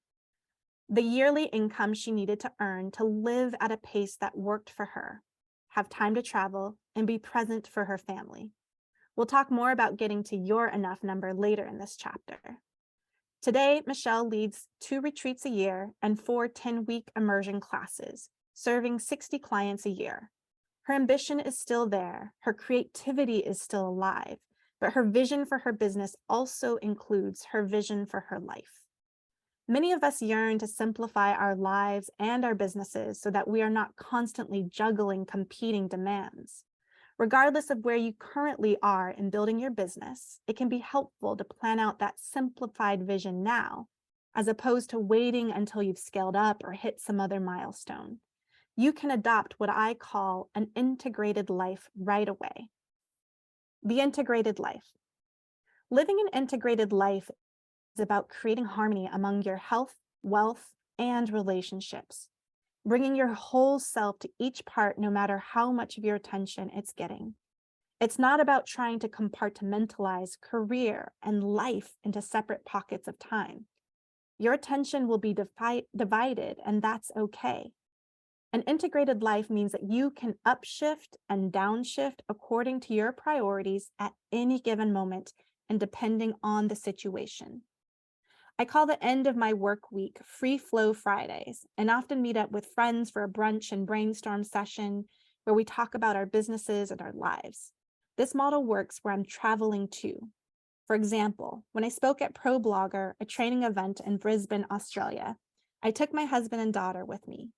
the yearly income she needed to earn to live at a pace that worked for her, have time to travel, and be present for her family. We'll talk more about getting to your enough number later in this chapter. Today, Michelle leads 2 retreats a year and 4 10-week immersion classes, serving 60 clients a year. Her ambition is still there, her creativity is still alive, but her vision for her business also includes her vision for her life. Many of us yearn to simplify our lives and our businesses so that we are not constantly juggling competing demands. Regardless of where you currently are in building your business, it can be helpful to plan out that simplified vision now, as opposed to waiting until you've scaled up or hit some other milestone. You can adopt what I call an integrated life right away. The integrated life. Living an integrated life is about creating harmony among your health, wealth, and relationships, bringing your whole self to each part no matter how much of your attention it's getting. It's not about trying to compartmentalize career and life into separate pockets of time. Your attention will be divided, and that's okay. An integrated life means that you can upshift and downshift according to your priorities at any given moment and depending on the situation. I call the end of my work week Free Flow Fridays, and often meet up with friends for a brunch and brainstorm session where we talk about our businesses and our lives. This model works where I'm traveling too. For example, when I spoke at ProBlogger, a training event in Brisbane, Australia, I took my husband and daughter with me.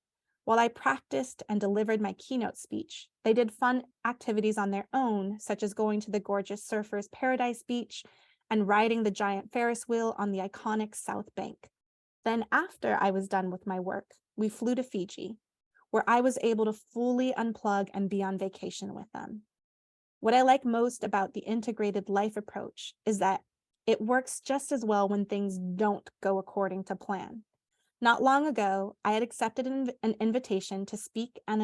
While I practiced and delivered my keynote speech, they did fun activities on their own, such as going to the gorgeous Surfers Paradise Beach and riding the giant Ferris wheel on the iconic South Bank. Then after I was done with my work, we flew to Fiji, where I was able to fully unplug and be on vacation with them. What I like most about the integrated life approach is that it works just as well when things don't go according to plan. Not long ago, I had accepted an invitation to speak at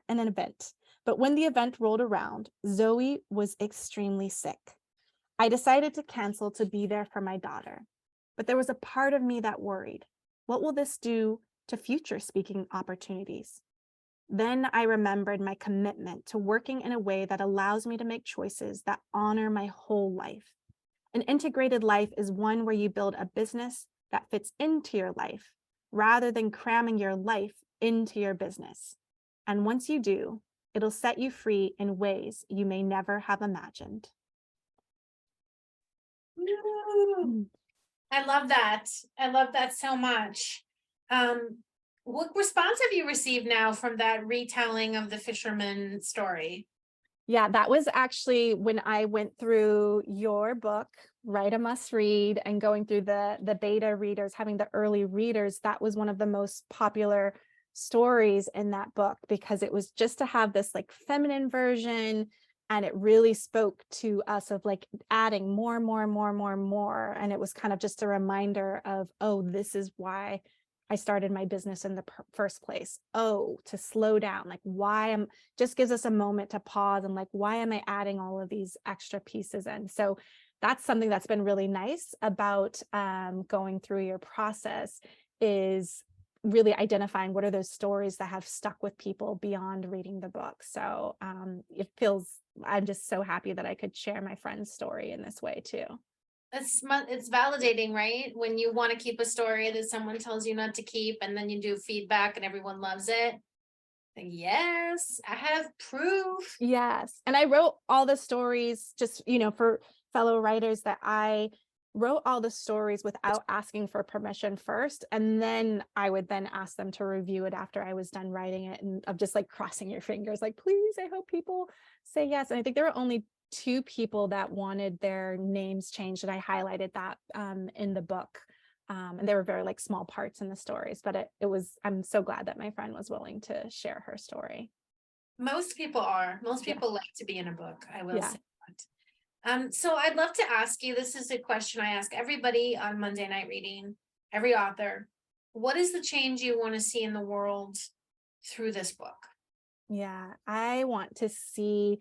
an event, but when the event rolled around, Zoe was extremely sick. I decided to cancel to be there for my daughter, but there was a part of me that worried, what will this do to future speaking opportunities? Then I remembered my commitment to working in a way that allows me to make choices that honor my whole life. An integrated life is one where you build a business that fits into your life, rather than cramming your life into your business. And once you do, it'll set you free in ways you may never have imagined. I love that. I love that so much. What response have you received now from that retelling of the fisherman story? Yeah, that was actually when I went through your book, Write a Must Read, and going through the beta readers, having the early readers. That was one of the most popular stories in that book, because it was just to have this like feminine version, and it really spoke to us of like adding more. And it was kind of just a reminder of, oh, this is why I started my business in the first place. Oh, to slow down, like just gives us a moment to pause and like, why am I adding all of these extra pieces in? So that's something that's been really nice about going through your process, is really identifying what are those stories that have stuck with people beyond reading the book. So I'm just so happy that I could share my friend's story in this way too. It's validating, right? When you want to keep a story that someone tells you not to keep, and then you do feedback and everyone loves it. Like, yes, I have proof. Yes. And I wrote all the stories just, for fellow writers, that I wrote all the stories without asking for permission first. And then I would then ask them to review it after I was done writing it, and of just like crossing your fingers, like, please, I hope people say yes. And I think there were only 2 people that wanted their names changed. And I highlighted that in the book. And there were very like small parts in the stories, but I'm so glad that my friend was willing to share her story. Most people are. Most Yeah. people like to be in a book, I will Yeah. say that. So I'd love to ask you, this is a question I ask everybody on Monday Night Reading, every author. What is the change you want to see in the world through this book? Yeah, I want to see,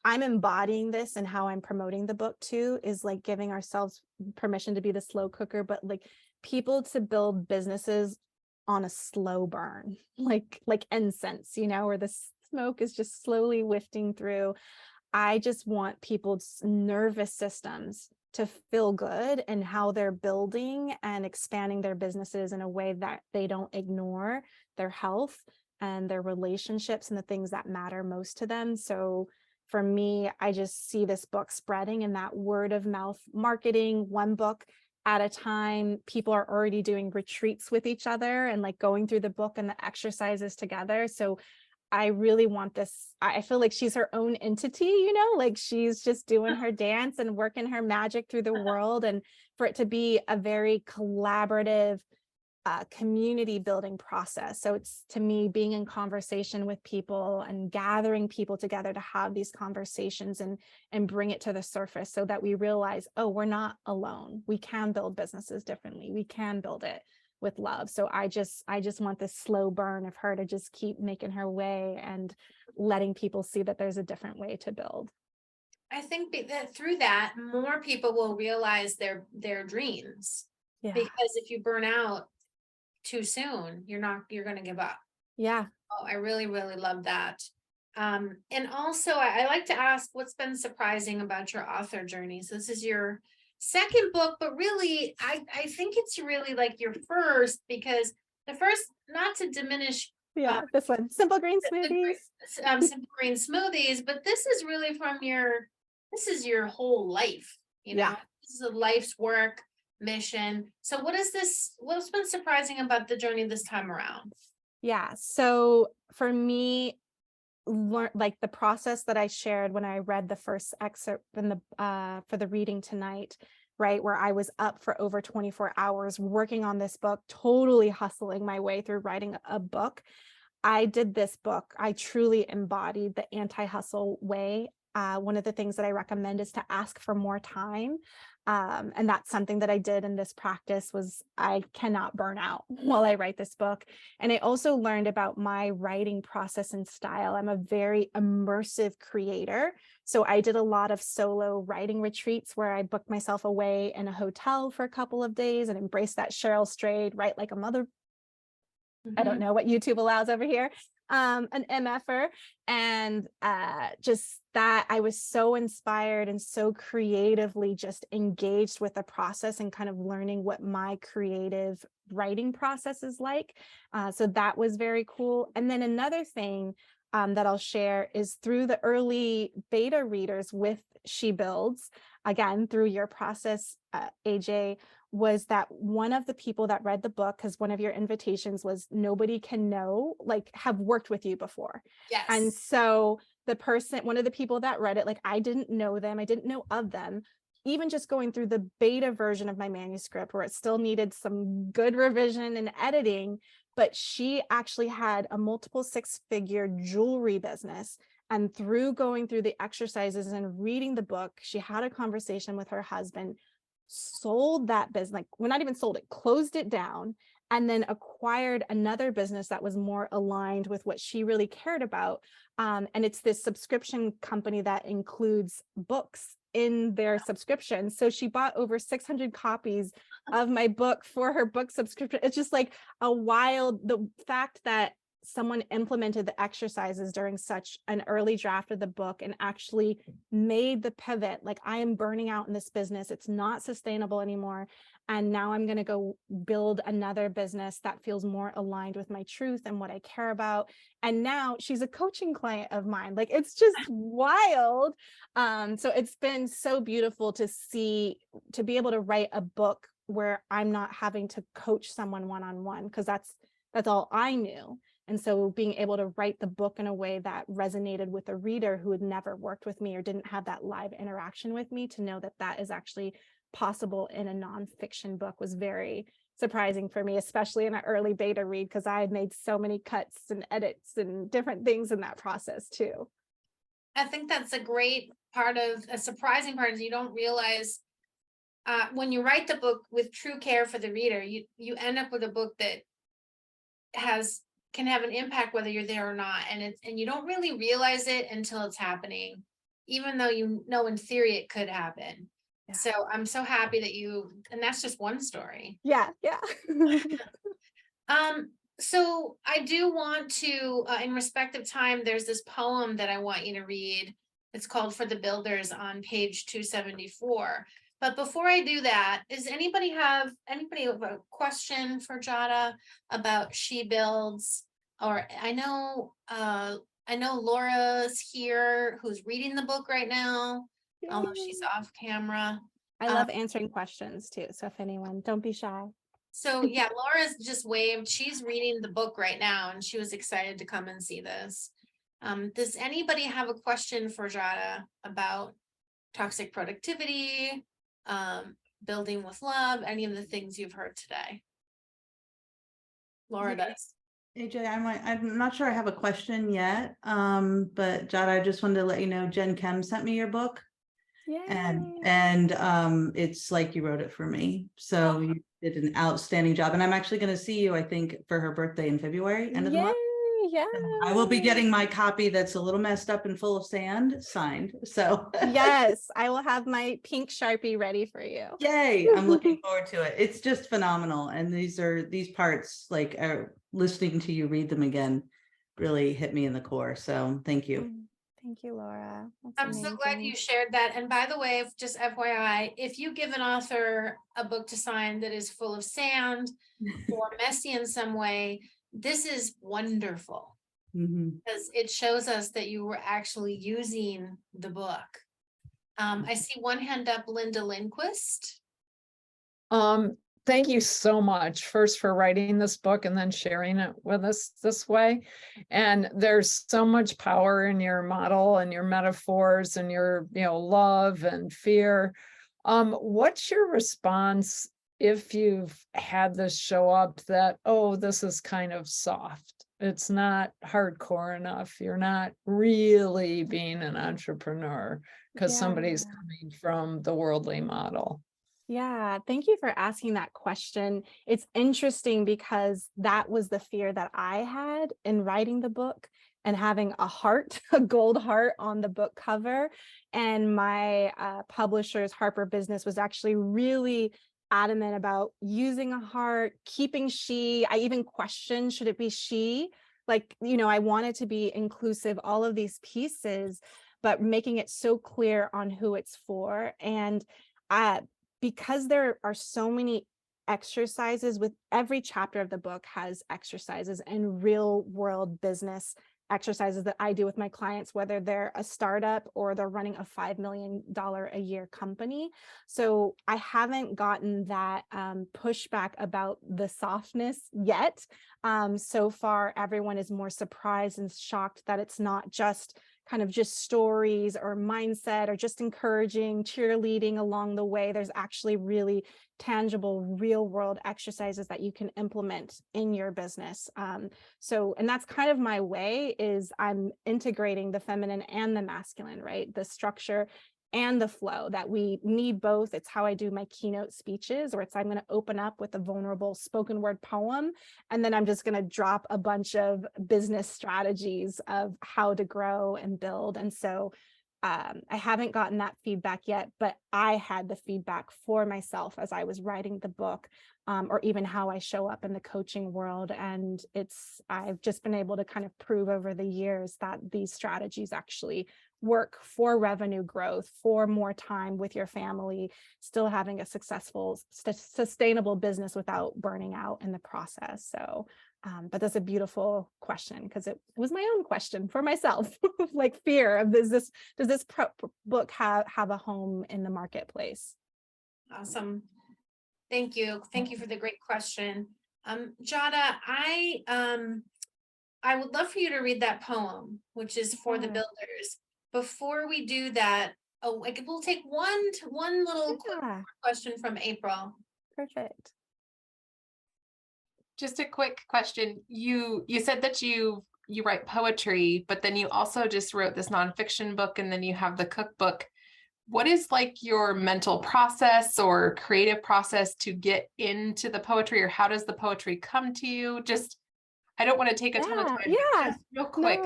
I'm embodying this, and how I'm promoting the book too is like giving ourselves permission to be the slow cooker, but like people to build businesses on a slow burn, like incense, where the smoke is just slowly wafting through. I just want people's nervous systems to feel good and how they're building and expanding their businesses in a way that they don't ignore their health and their relationships and the things that matter most to them. So for me, I just see this book spreading, and that word of mouth marketing, one book at a time. People are already doing retreats with each other and like going through the book and the exercises together. So I really want this. I feel like she's her own entity, like she's just doing her dance and working her magic through the world, and for it to be a very collaborative community building process. So it's, to me, being in conversation with people and gathering people together to have these conversations and bring it to the surface, so that we realize, oh, we're not alone. We can build businesses differently. We can build it with love. So I just want this slow burn of her to just keep making her way and letting people see that there's a different way to build. I think that through that, more people will realize their dreams. Yeah. Because if you burn out too soon, you're going to give up. Yeah. Oh, I really, really love that. And also I like to ask, what's been surprising about your author journey? So this is your second book, but really, I think it's really like your first, because the first, not to diminish Yeah. This one, Simple Green Smoothies. Simple Green Smoothies, but this is really this is your whole life, Yeah. This is a life's work mission. So what's been surprising about the journey this time around? Yeah. So for me, like the process that I shared when I read the first excerpt in the for the reading tonight, right, where I was up for over 24 hours working on this book, totally hustling my way through writing a book. I did this book. I truly embodied the anti-hustle way. One of the things that I recommend is to ask for more time. And that's something that I did in this practice. Was I cannot burn out while I write this book. And I also learned about my writing process and style. I'm a very immersive creator. So I did a lot of solo writing retreats where I booked myself away in a hotel for a couple of days and embraced that Cheryl Strayed, write like a mother. I don't know what YouTube allows over here, an MFer. And just that I was so inspired and so creatively just engaged with the process and kind of learning what my creative writing process is like. So that was very cool. And then another thing that I'll share is through the early beta readers with She Builds, again, through your process, AJ, was that one of the people that read the book, because one of your invitations was nobody can know, like, have worked with you before. Yes. And so one of the people that read it, like, I didn't know them, I didn't know of them, even just going through the beta version of my manuscript where it still needed some good revision and editing, but she actually had a multiple 6-figure jewelry business. And through going through the exercises and reading the book, she had a conversation with her husband, sold that business, like, well, not even sold it, closed it down, and then acquired another business that was more aligned with what she really cared about. And it's this subscription company that includes books in their subscription. So she bought over 600 copies of my book for her book subscription. It's just like the fact that someone implemented the exercises during such an early draft of the book and actually made the pivot. Like, I am burning out in this business. It's not sustainable anymore. And now I'm going to go build another business that feels more aligned with my truth and what I care about. And now she's a coaching client of mine. Like, it's just wild. So it's been so beautiful to see, to be able to write a book where I'm not having to coach someone one-on-one, because that's all I knew. And so being able to write the book in a way that resonated with a reader who had never worked with me or didn't have that live interaction with me, to know that that is actually possible in a nonfiction book, was very surprising for me, especially in an early beta read, because I had made so many cuts and edits and different things in that process too. I think that's a great part of, a surprising part, is you don't realize when you write the book with true care for the reader, you end up with a book that can have an impact whether you're there or not, and you don't really realize it until it's happening, even though you know in theory it could happen. Yeah. So I'm so happy that and that's just one story. Yeah. So I do want to, in respect of time, there's this poem that I want you to read. It's called For the Builders on page 274. But before I do that, does anybody have a question for Jadah about She Builds? Or I know Laura's here, who's reading the book right now, although she's off camera. I love answering questions too. So if anyone, don't be shy. So yeah, Laura's just waved. She's reading the book right now, and she was excited to come and see this. Does anybody have a question for Jadah about toxic productivity, building with love, any of the things you've heard today? Laura does. AJ, I'm not sure I have a question yet, but Jadah, I just wanted to let you know Jen Kem sent me your book. Yay. And it's like you wrote it for me. So you did an outstanding job. And I'm actually going to see you, I think, for her birthday in February, end of the month. Yeah. I will be getting my copy that's a little messed up and full of sand signed. So yes, I will have my pink Sharpie ready for you. Yay. I'm looking forward to it. It's just phenomenal. And these parts, like listening to you read them again, really hit me in the core. So thank you. Thank you, Laura. That's I'm amazing. so glad you shared that. And by the way, just FYI, if you give an author a book to sign that is full of sand or messy in some way, this is wonderful, because it shows us that you were actually using the book. I see one hand up, Linda Lindquist. Thank you so much, first for writing this book and then sharing it with us this way. And there's so much power in your model and your metaphors and your, love and fear. What's your response if you've had this show up that, oh, this is kind of soft? It's not hardcore enough. You're not really being an entrepreneur because somebody's coming from the worldly model. Yeah, thank you for asking that question. It's interesting because that was the fear that I had in writing the book and having a heart, a gold heart on the book cover. And my publisher's Harper Business was actually really adamant about using a heart, keeping she. I even questioned, should it be she? Like, I wanted to be inclusive, all of these pieces, but making it so clear on who it's for. And because there are so many exercises, with every chapter of the book has exercises and real world business exercises that I do with my clients, whether they're a startup or they're running a $5 million a year company. So I haven't gotten that pushback about the softness yet. So far, everyone is more surprised and shocked that it's not just stories or mindset or just encouraging, cheerleading along the way. There's actually really tangible, real world exercises that you can implement in your business. And that's kind of my way, is I'm integrating the feminine and the masculine, right? The structure and the flow, that we need both. It's how I do my keynote speeches, or I'm going to open up with a vulnerable spoken word poem, and then I'm just going to drop a bunch of business strategies of how to grow and build. And so I haven't gotten that feedback yet, but I had the feedback for myself as I was writing the book, or even how I show up in the coaching world. And I've just been able to kind of prove over the years that these strategies actually work for revenue growth, for more time with your family, still having a successful, sustainable business without burning out in the process. So but that's a beautiful question, because it was my own question for myself, like fear of, does this book have a home in the marketplace? Awesome. Thank you. Thank you for the great question. Jadah, I would love for you to read that poem, which is For the Builders. Before we do that, we'll take one little quick question from April. Perfect. Just a quick question. You said that you write poetry, but then you also just wrote this nonfiction book, and then you have the cookbook. What is like your mental process or creative process to get into the poetry, or how does the poetry come to you? Just, I don't want to take a ton of time, but just real quick,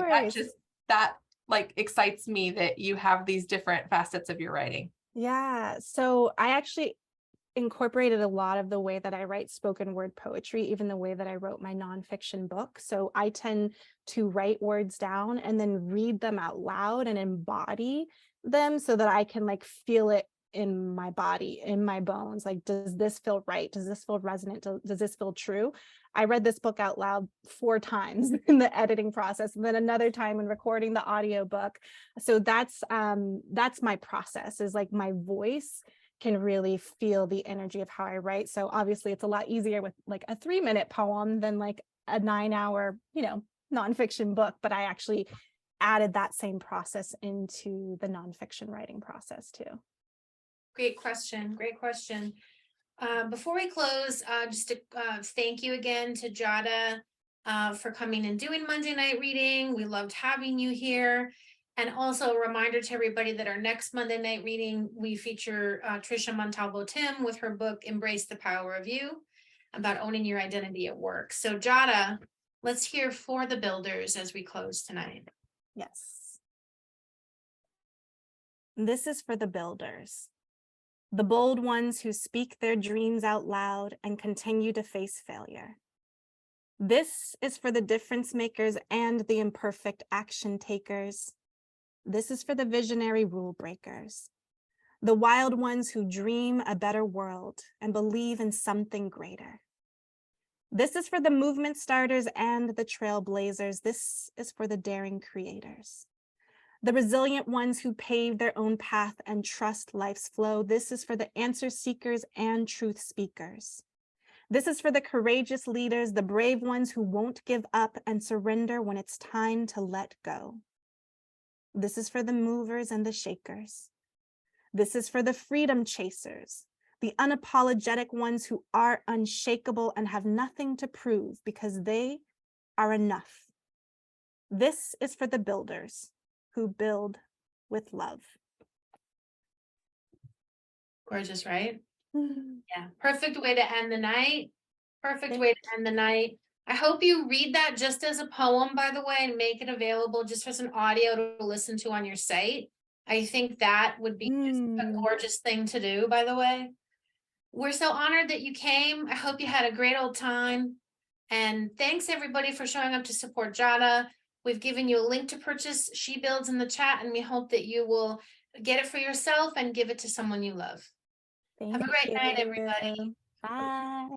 that like excites me that you have these different facets of your writing. Yeah. So I actually incorporated a lot of the way that I write spoken word poetry, even the way that I wrote my nonfiction book. So I tend to write words down and then read them out loud and embody them so that I can like feel it in my body, in my bones. Like, does this feel right? Does this feel resonant? Does this feel true? I read this book out loud 4 times in the editing process, and then another time in recording the audiobook. So that's my process, is like my voice can really feel the energy of how I write. So obviously it's a lot easier with like a 3-minute poem than like a 9-hour, nonfiction book, but I actually added that same process into the nonfiction writing process too. Great question. Great question. Before we close, just to thank you again to Jadah for coming and doing Monday night reading. We loved having you here. And also a reminder to everybody that our next Monday night reading, we feature Trisha Montalvo-Tim with her book, Embrace the Power of You, about owning your identity at work. So Jadah, let's hear For the Builders as we close tonight. Yes. This is for the builders, the bold ones who speak their dreams out loud and continue to face failure. This is for the difference makers and the imperfect action takers. This is for the visionary rule breakers, the wild ones who dream a better world and believe in something greater. This is for the movement starters and the trailblazers. This is for the daring creators, the resilient ones who pave their own path and trust life's flow. This is for the answer seekers and truth speakers. This is for the courageous leaders, the brave ones who won't give up and surrender when it's time to let go. This is for the movers and the shakers. This is for the freedom chasers, the unapologetic ones who are unshakable and have nothing to prove because they are enough. This is for the builders who build with love. Gorgeous, right? Yeah, perfect way to end the night. Perfect way to end the night. I hope you read that just as a poem, by the way, and make it available just as an audio to listen to on your site. I think that would be just a gorgeous thing to do, by the way. We're so honored that you came. I hope you had a great old time. And thanks everybody for showing up to support Jadah. We've given you a link to purchase She Builds in the chat, and we hope that you will get it for yourself and give it to someone you love. Have a great night, everybody. Bye.